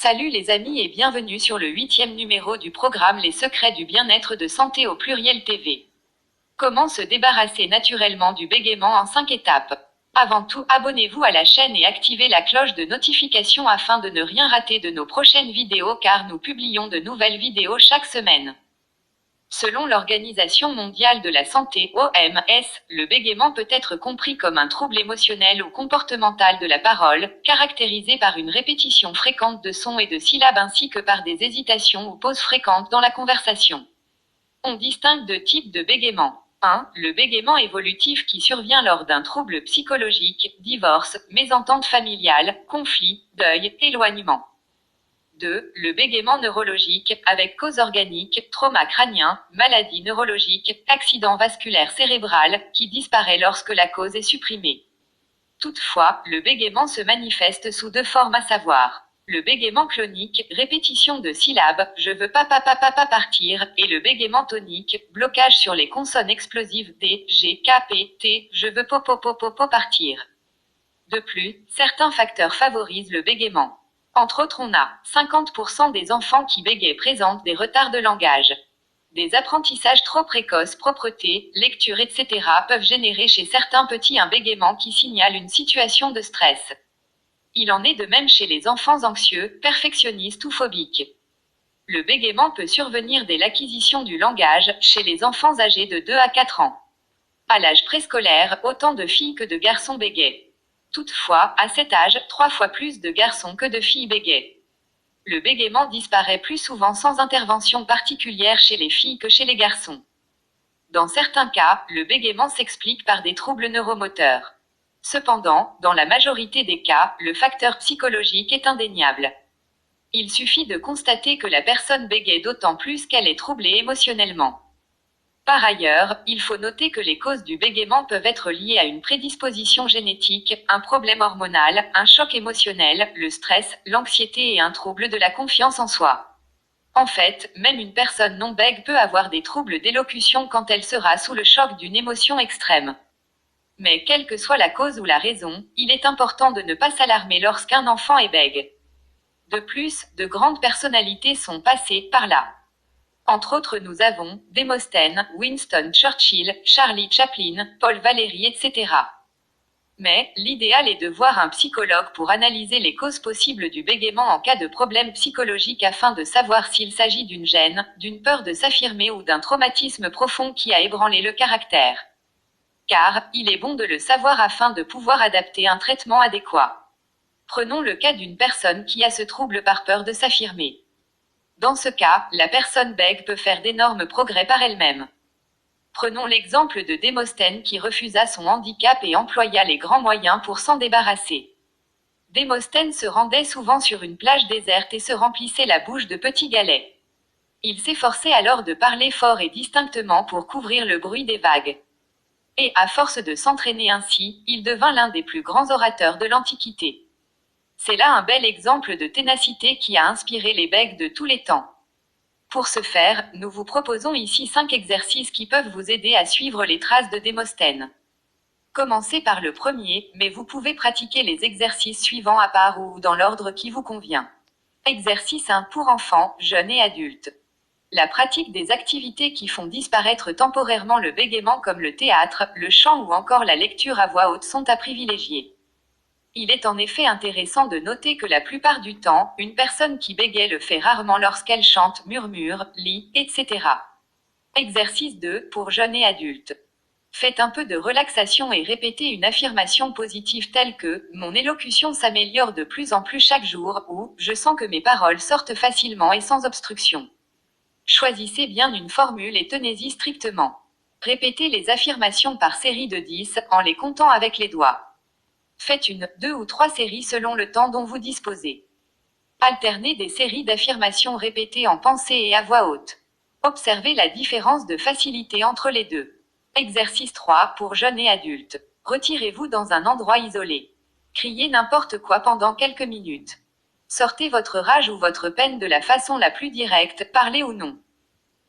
Salut les amis et bienvenue sur le 8e numéro du programme Les secrets du bien-être de santé au pluriel TV. Comment se débarrasser naturellement du bégaiement en 5 étapes. Avant tout, abonnez-vous à la chaîne et activez la cloche de notification afin de ne rien rater de nos prochaines vidéos car nous publions de nouvelles vidéos chaque semaine. Selon l'Organisation mondiale de la santé (OMS), le bégaiement peut être compris comme un trouble émotionnel ou comportemental de la parole, caractérisé par une répétition fréquente de sons et de syllabes ainsi que par des hésitations ou pauses fréquentes dans la conversation. On distingue deux types de bégaiement. 1. Le bégaiement évolutif qui survient lors d'un trouble psychologique, divorce, mésentente familiale, conflit, deuil, éloignement. 2. Le bégaiement neurologique, avec cause organique, trauma crânien, maladie neurologique, accident vasculaire cérébral, qui disparaît lorsque la cause est supprimée. Toutefois, le bégaiement se manifeste sous deux formes à savoir. Le bégaiement clonique, répétition de syllabes, je veux papa partir, et le bégaiement tonique, blocage sur les consonnes explosives D, G, K, P, T, je veux popo partir. De plus, certains facteurs favorisent le bégaiement. Entre autres, on a 50% des enfants qui bégayent présentent des retards de langage. Des apprentissages trop précoces, propreté, lecture, etc. peuvent générer chez certains petits un bégaiement qui signale une situation de stress. Il en est de même chez les enfants anxieux, perfectionnistes ou phobiques. Le bégaiement peut survenir dès l'acquisition du langage, chez les enfants âgés de 2 à 4 ans. À l'âge préscolaire, autant de filles que de garçons bégayent. Toutefois, à cet âge, 3 fois plus de garçons que de filles bégayent. Le bégaiement disparaît plus souvent sans intervention particulière chez les filles que chez les garçons. Dans certains cas, le bégaiement s'explique par des troubles neuromoteurs. Cependant, dans la majorité des cas, le facteur psychologique est indéniable. Il suffit de constater que la personne bégaye d'autant plus qu'elle est troublée émotionnellement. Par ailleurs, il faut noter que les causes du bégaiement peuvent être liées à une prédisposition génétique, un problème hormonal, un choc émotionnel, le stress, l'anxiété et un trouble de la confiance en soi. En fait, même une personne non bègue peut avoir des troubles d'élocution quand elle sera sous le choc d'une émotion extrême. Mais quelle que soit la cause ou la raison, il est important de ne pas s'alarmer lorsqu'un enfant est bègue. De plus, de grandes personnalités sont passées par là. Entre autres, nous avons Démosthène, Winston Churchill, Charlie Chaplin, Paul Valéry, etc. Mais, l'idéal est de voir un psychologue pour analyser les causes possibles du bégaiement en cas de problème psychologique afin de savoir s'il s'agit d'une gêne, d'une peur de s'affirmer ou d'un traumatisme profond qui a ébranlé le caractère. Car, il est bon de le savoir afin de pouvoir adapter un traitement adéquat. Prenons le cas d'une personne qui a ce trouble par peur de s'affirmer. Dans ce cas, la personne bègue peut faire d'énormes progrès par elle-même. Prenons l'exemple de Démosthène qui refusa son handicap et employa les grands moyens pour s'en débarrasser. Démosthène se rendait souvent sur une plage déserte et se remplissait la bouche de petits galets. Il s'efforçait alors de parler fort et distinctement pour couvrir le bruit des vagues. Et, à force de s'entraîner ainsi, il devint l'un des plus grands orateurs de l'Antiquité. C'est là un bel exemple de ténacité qui a inspiré les bègues de tous les temps. Pour ce faire, nous vous proposons ici 5 exercices qui peuvent vous aider à suivre les traces de Démosthène. Commencez par le premier, mais vous pouvez pratiquer les exercices suivants à part ou dans l'ordre qui vous convient. Exercice 1 pour enfants, jeunes et adultes. La pratique des activités qui font disparaître temporairement le bégaiement comme le théâtre, le chant ou encore la lecture à voix haute sont à privilégier. Il est en effet intéressant de noter que la plupart du temps, une personne qui bégaye le fait rarement lorsqu'elle chante, murmure, lit, etc. Exercice 2 pour jeunes et adultes. Faites un peu de relaxation et répétez une affirmation positive telle que « Mon élocution s'améliore de plus en plus chaque jour » ou « Je sens que mes paroles sortent facilement et sans obstruction ». Choisissez bien une formule et tenez-y strictement. Répétez les affirmations par série de 10 en les comptant avec les doigts. Faites 1, 2 ou 3 séries selon le temps dont vous disposez. Alternez des séries d'affirmations répétées en pensée et à voix haute. Observez la différence de facilité entre les deux. Exercice 3 pour jeunes et adultes. Retirez-vous dans un endroit isolé. Criez n'importe quoi pendant quelques minutes. Sortez votre rage ou votre peine de la façon la plus directe, parlez ou non.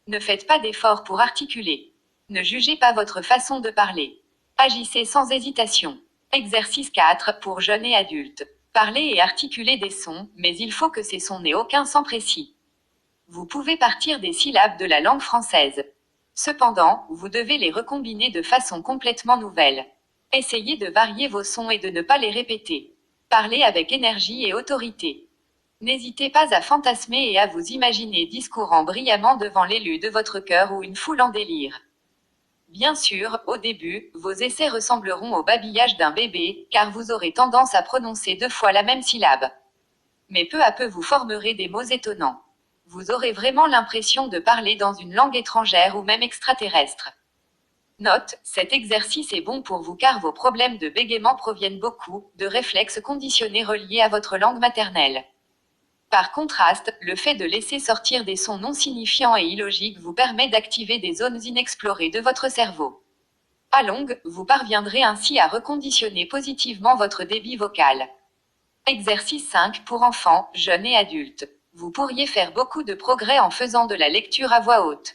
Ne faites pas d'efforts pour articuler. Ne jugez pas votre façon de parler. Agissez sans hésitation. Exercice 4 pour jeunes et adultes. Parler et articuler des sons, mais il faut que ces sons n'aient aucun sens précis. Vous pouvez partir des syllabes de la langue française. Cependant, vous devez les recombiner de façon complètement nouvelle. Essayez de varier vos sons et de ne pas les répéter. Parlez avec énergie et autorité. N'hésitez pas à fantasmer et à vous imaginer discourant brillamment devant l'élu de votre cœur ou une foule en délire. Bien sûr, au début, vos essais ressembleront au babillage d'un bébé, car vous aurez tendance à prononcer 2 fois la même syllabe. Mais peu à peu vous formerez des mots étonnants. Vous aurez vraiment l'impression de parler dans une langue étrangère ou même extraterrestre. Note, cet exercice est bon pour vous car vos problèmes de bégaiement proviennent beaucoup de réflexes conditionnés reliés à votre langue maternelle. Par contraste, le fait de laisser sortir des sons non signifiants et illogiques vous permet d'activer des zones inexplorées de votre cerveau. À longue, vous parviendrez ainsi à reconditionner positivement votre débit vocal. Exercice 5 pour enfants, jeunes et adultes. Vous pourriez faire beaucoup de progrès en faisant de la lecture à voix haute.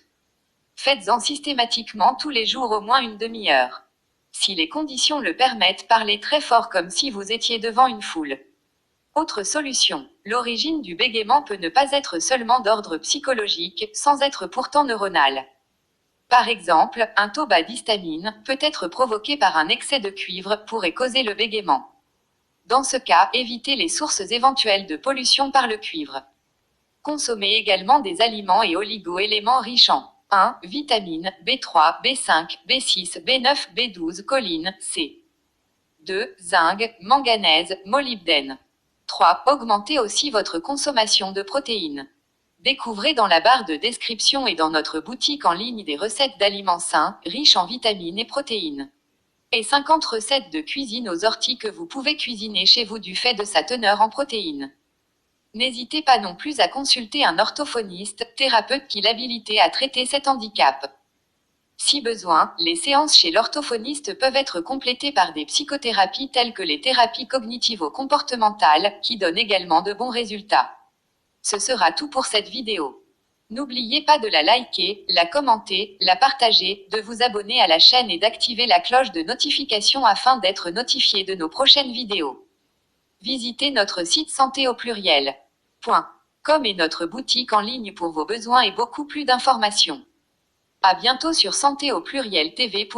Faites-en systématiquement tous les jours au moins une demi-heure. Si les conditions le permettent, parlez très fort comme si vous étiez devant une foule. Autre solution, l'origine du bégaiement peut ne pas être seulement d'ordre psychologique, sans être pourtant neuronal. Par exemple, un taux bas d'histamine peut être provoqué par un excès de cuivre, pourrait causer le bégaiement. Dans ce cas, évitez les sources éventuelles de pollution par le cuivre. Consommez également des aliments et oligo-éléments riches en 1. Vitamines B3, B5, B6, B9, B12, choline, C. 2. Zinc, manganèse, molybdène. 3. Augmentez aussi votre consommation de protéines. Découvrez dans la barre de description et dans notre boutique en ligne des recettes d'aliments sains, riches en vitamines et protéines. Et 50 recettes de cuisine aux orties que vous pouvez cuisiner chez vous du fait de sa teneur en protéines. N'hésitez pas non plus à consulter un orthophoniste, thérapeute qui l'habilité à traiter cet handicap. Si besoin, les séances chez l'orthophoniste peuvent être complétées par des psychothérapies telles que les thérapies cognitivo-comportementales, qui donnent également de bons résultats. Ce sera tout pour cette vidéo. N'oubliez pas de la liker, la commenter, la partager, de vous abonner à la chaîne et d'activer la cloche de notification afin d'être notifié de nos prochaines vidéos. Visitez notre site santé au pluriel.com et notre boutique en ligne pour vos besoins et beaucoup plus d'informations. À bientôt sur Santé au pluriel TV pour